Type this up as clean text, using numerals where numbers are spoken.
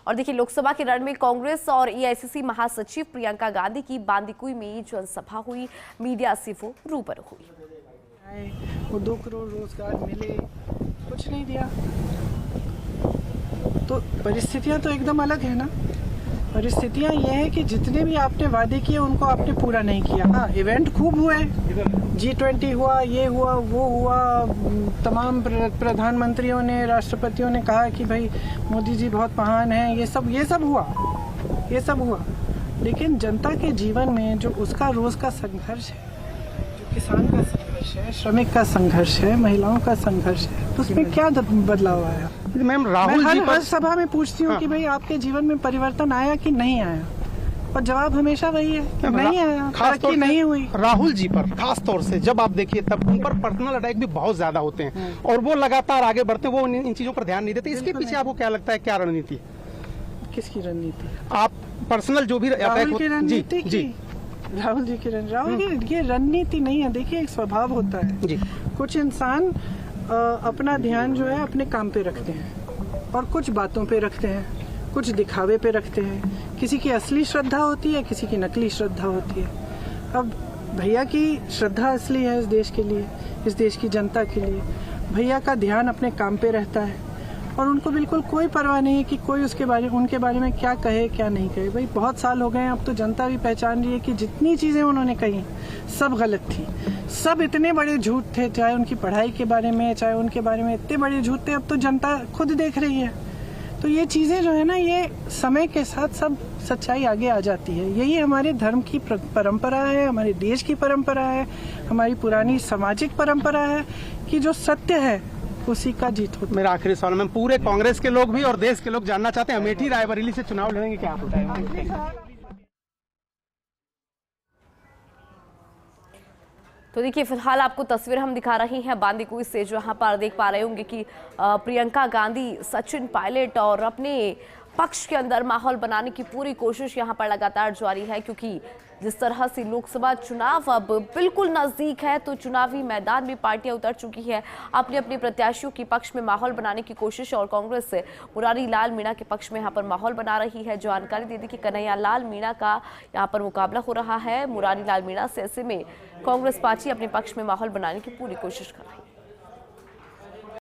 और देखिए, लोकसभा के रण में कांग्रेस और एआईसीसी महासचिव प्रियंका गांधी की बांदीकुई में जनसभा हुई। मीडिया से वो रूबरू हुई। वो 2 करोड़ रोजगार मिले, कुछ नहीं दिया। तो परिस्थितियां तो एकदम अलग है ना। परिस्थितियां ये है कि जितने भी आपने वादे किए उनको आपने पूरा नहीं किया। हाँ, इवेंट खूब हुए, G20 हुआ, ये हुआ, वो हुआ, तमाम प्रधानमंत्रियों ने, राष्ट्रपतियों ने कहा कि भाई मोदी जी बहुत महान हैं, ये सब हुआ। लेकिन जनता के जीवन में जो उसका रोज का संघर्ष है, जो किसान का संघर्ष है, श्रमिक का संघर्ष है, महिलाओं का संघर्ष है, तो उसमें क्या बदलाव आया? मैम, राहुल जी हर सभा में पूछती हूँ कि भाई आपके जीवन में परिवर्तन आया कि नहीं आया, और जवाब हमेशा वही है कि नहीं आया, तरक्की नहीं हुई। राहुल जी पर खास तौर से जब आप देखिए तब उन पर पर्सनल अटैक भी बहुत ज्यादा होते हैं और वो लगातार आगे बढ़ते हैं, वो इन चीजों पर ध्यान नहीं देते। इसके पीछे आपको क्या लगता है, क्या रणनीति है? किसकी रणनीति? आप पर्सनल जो भी राहुल की रणनीति की, राहुल जी की ये रणनीति नहीं है। देखिए, एक स्वभाव होता है जी। कुछ इंसान अपना ध्यान जो है अपने काम पे रखते हैं और कुछ बातों पे रखते हैं, कुछ दिखावे पे रखते हैं। किसी की असली श्रद्धा होती है, किसी की नकली श्रद्धा होती है। अब भैया की श्रद्धा असली है इस देश के लिए, इस देश की जनता के लिए। भैया का ध्यान अपने काम पे रहता है और उनको बिल्कुल कोई परवाह नहीं है कि कोई उनके बारे में क्या कहे क्या नहीं कहे। भाई बहुत साल हो गए हैं, अब तो जनता भी पहचान रही है कि जितनी चीज़ें उन्होंने कही सब गलत थी, सब इतने बड़े झूठ थे, चाहे उनकी पढ़ाई के बारे में, चाहे उनके बारे में, इतने बड़े झूठ थे। अब तो जनता खुद देख रही है। तो ये चीज़ें जो है ना, ये समय के साथ सब सच्चाई आगे आ जाती है। यही हमारे धर्म की परंपरा है, हमारे देश की परंपरा है, हमारी पुरानी सामाजिक परंपरा है कि जो सत्य है उसी का जीत होता है। मेरा आखिरी सवाल में पूरे कांग्रेस के लोग भी और देश के लोग जानना चाहते हैं, अमेठी रायबरेली से चुनाव लड़ेंगे, क्या आप बताएंगे? तो देखिए, फिलहाल आपको तस्वीर हम दिखा रही हैं बांदीकुई से, जहां पर देख पा रहे होंगे कि प्रियंका गांधी, सचिन पायलट और अपने पक्ष के अंदर माहौल बनाने की पूरी कोशिश यहां पर लगातार जारी है, क्योंकि जिस तरह से लोकसभा चुनाव अब बिल्कुल नजदीक है, तो चुनावी मैदान में पार्टियां उतर चुकी है अपने अपने प्रत्याशियों के पक्ष में माहौल बनाने की कोशिश। और कांग्रेस से मुरारी लाल मीणा के पक्ष में यहां पर माहौल बना रही है। जानकारी दे दी कि कन्हैया लाल मीणा का यहां पर मुकाबला हो रहा है मुरारी लाल मीणा से। ऐसे में कांग्रेस पार्टी अपने पक्ष में माहौल बनाने की पूरी कोशिश कर रही है।